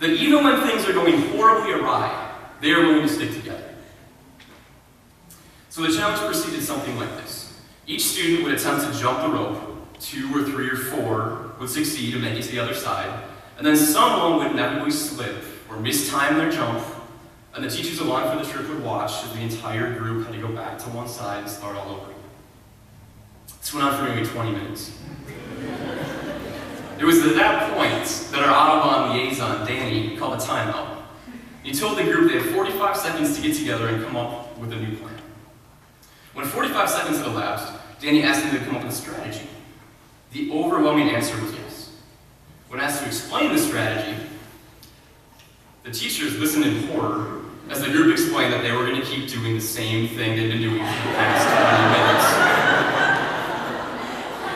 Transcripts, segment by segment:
that even when things are going horribly awry, they are willing to stick together. So the challenge proceeded something like this. Each student would attempt to jump the rope. 2 or 3 or 4 would succeed and make it to the other side, and then someone would inevitably slip or mistime their jump, and the teachers along for the trip would watch as the entire group had to go back to one side and start all over again. This went on for maybe 20 minutes. It was at that point that our Audubon liaison, Danny, called a timeout. He told the group they had 45 seconds to get together and come up with a new plan. When 45 seconds had elapsed, Danny asked them to come up with a strategy. The overwhelming answer was yes. When asked to explain the strategy, the teachers listened in horror as the group explained that they were going to keep doing the same thing they'd been doing for the past 20 minutes.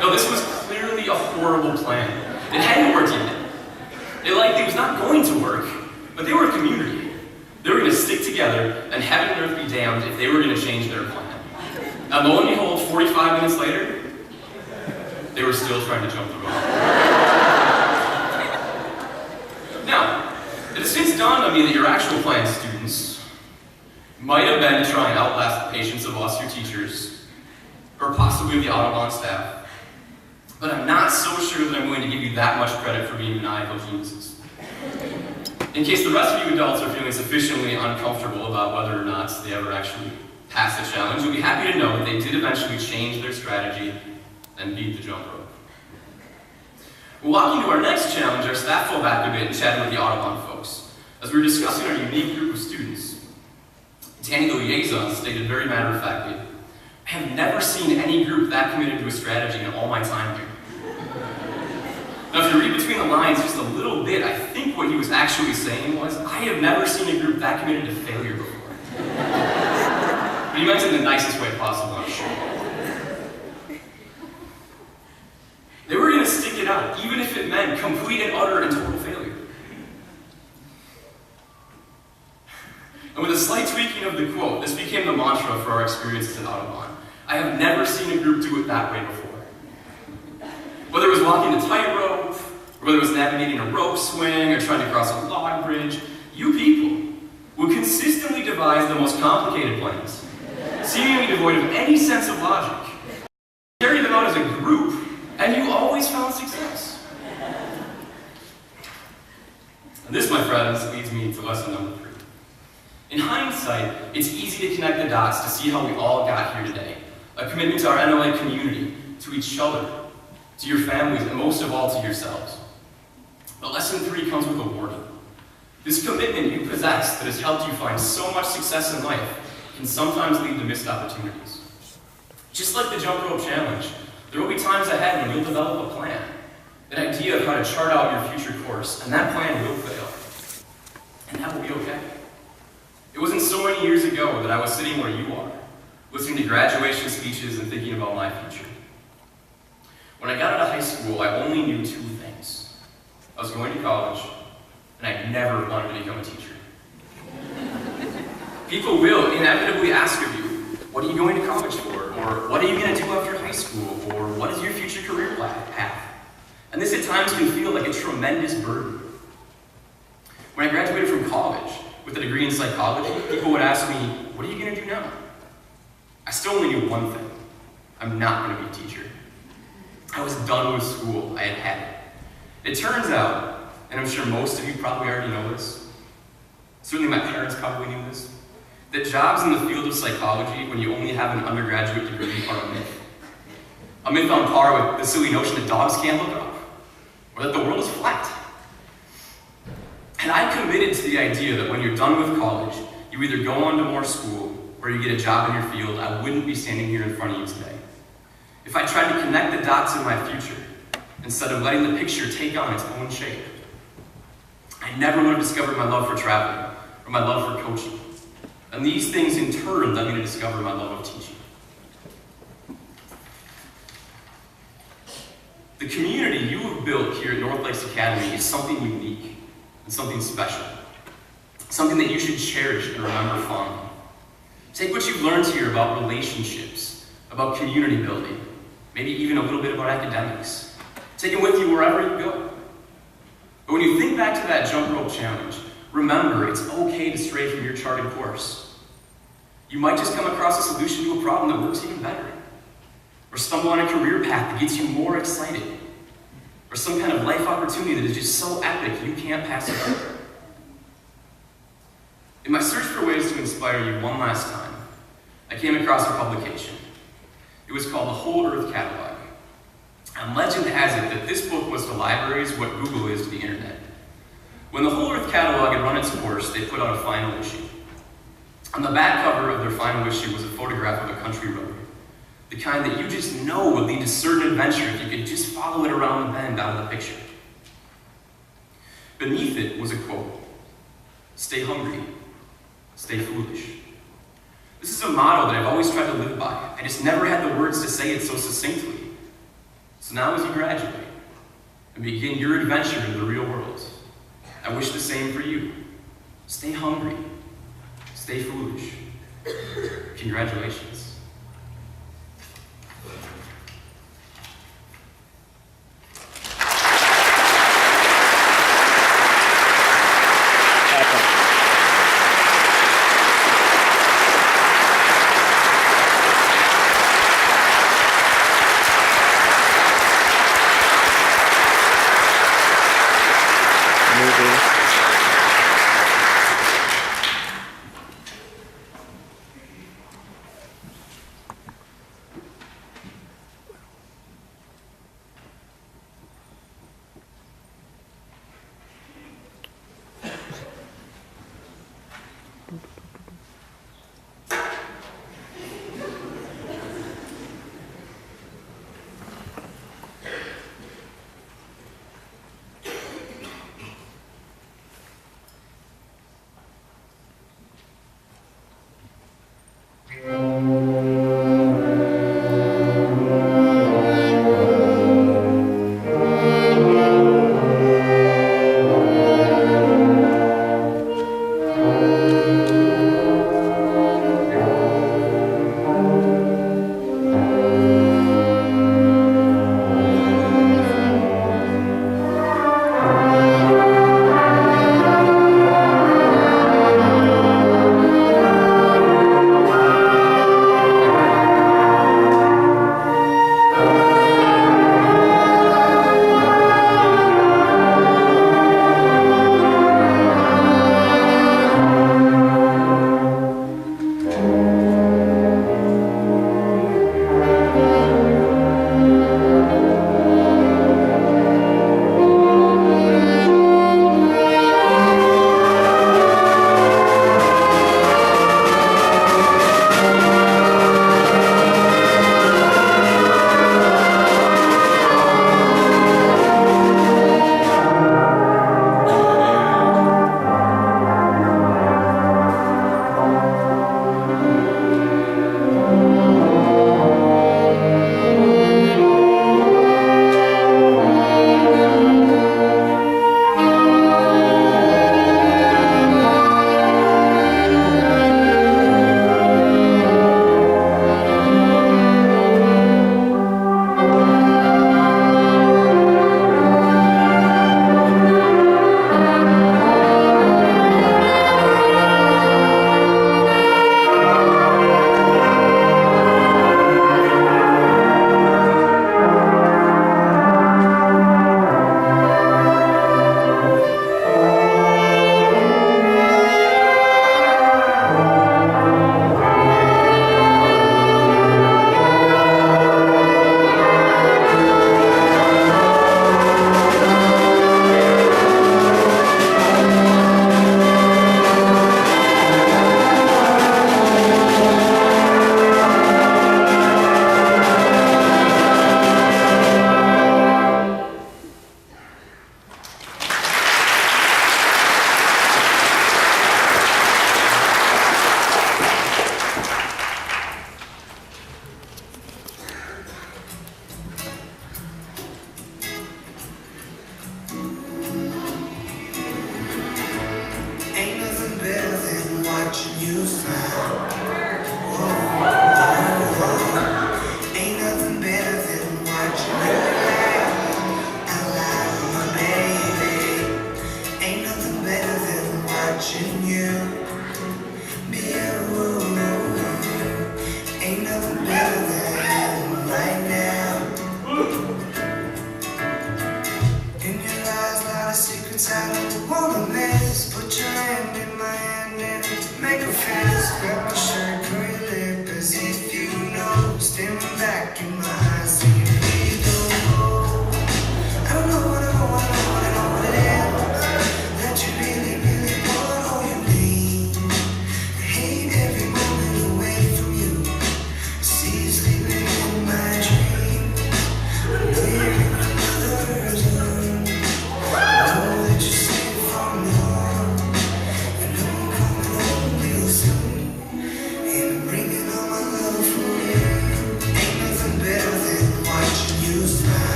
No, this was clearly a horrible plan. It hadn't worked yet. It likely was not going to work, but they were a community. They were going to stick together, and heaven and earth be damned if they were going to change their plan. And lo and behold, 45 minutes later, they were still trying to jump the rope. Now, it has since dawned on me that your actual plan, students, might have been to try and outlast the patience of us, your teachers, or possibly the Audubon staff. But I'm not so sure that I'm willing to give you that much credit for being maniacal geniuses. In case the rest of you adults are feeling sufficiently uncomfortable about whether or not they ever actually passed the challenge, you'll be happy to know that they did eventually change their strategy and beat the jump rope. We'll walk into our next challenge, our staff fell back a bit and chatted with the Audubon folks. As we were discussing our unique group of students, Danny, the liaison, stated very matter-of-factly, I have never seen any group that committed to a strategy in all my time here. Now, if you read between the lines just a little bit, I think what he was actually saying was, I have never seen a group that committed to failure before. But he meant it in the nicest way possible, I'm sure. They were going to stick it out, even if it meant complete and utter and total failure. And with a slight tweaking of the quote, this became the mantra for our experiences at Audubon. I have never seen a group do it that way before. Whether it was walking a tightrope, or whether it was navigating a rope swing, or trying to cross a log bridge, you people would consistently devise the most complicated plans, seemingly devoid of any sense of logic. Carry them out as a group, and you always found success. And this, my friends, leads me to lesson number 3. In hindsight, it's easy to connect the dots to see how we all got here today. A commitment to our NLA community, to each other, to your families, and most of all to yourselves. But lesson 3 comes with a warning. This commitment you possess that has helped you find so much success in life can sometimes lead to missed opportunities. Just like the jump rope challenge, there will be times ahead when you'll develop a plan, an idea of how to chart out your future course, and that plan will fail. And that will be okay. It wasn't so many years ago that I was sitting where you are, listening to graduation speeches and thinking about my future. When I got out of high school, I only knew 2 things. I was going to college, and I never wanted to become a teacher. People will inevitably ask of you, what are you going to college for? Or what are you going to do after high school? Or what is your future career path? And this at times can feel like a tremendous burden. When I graduated from college with a degree in psychology, people would ask me, what are you going to do now? I still only knew one thing. I'm not going to be a teacher. I was done with school. I had had it. It turns out, and I'm sure most of you probably already know this, certainly my parents probably knew this, that jobs in the field of psychology, when you only have an undergraduate degree, are a myth. A myth on par with the silly notion that dogs can't look up, or that the world is flat. And I committed to the idea that when you're done with college, you either go on to more school, or you get a job in your field. I wouldn't be standing here in front of you today. If I tried to connect the dots in my future, instead of letting the picture take on its own shape, I never would have discovered my love for traveling, or my love for coaching. And these things in turn led me to discover my love of teaching. The community you have built here at North Lakes Academy is something unique and something special. Something that you should cherish and remember fondly. Take what you've learned here about relationships, about community building, maybe even a little bit about academics. Take it with you wherever you go. But when you think back to that jump rope challenge, remember it's okay to stray from your charted course. You might just come across a solution to a problem that works even better, or stumble on a career path that gets you more excited, or some kind of life opportunity that is just so epic you can't pass it up. In my search for ways to inspire you one last time, I came across a publication. It was called The Whole Earth Catalog. And legend has it that this book was to libraries what Google is to the internet. When the Whole Earth Catalog had run its course, they put out a final issue. On the back cover of their final issue was a photograph of a country road, the kind that you just know would lead to certain adventure if you could just follow it around the bend out of the picture. Beneath it was a quote: "Stay hungry, stay foolish." This is a motto that I've always tried to live by. I just never had the words to say it so succinctly. So now as you graduate and begin your adventure into the real world, I wish the same for you. Stay hungry, stay foolish. Congratulations.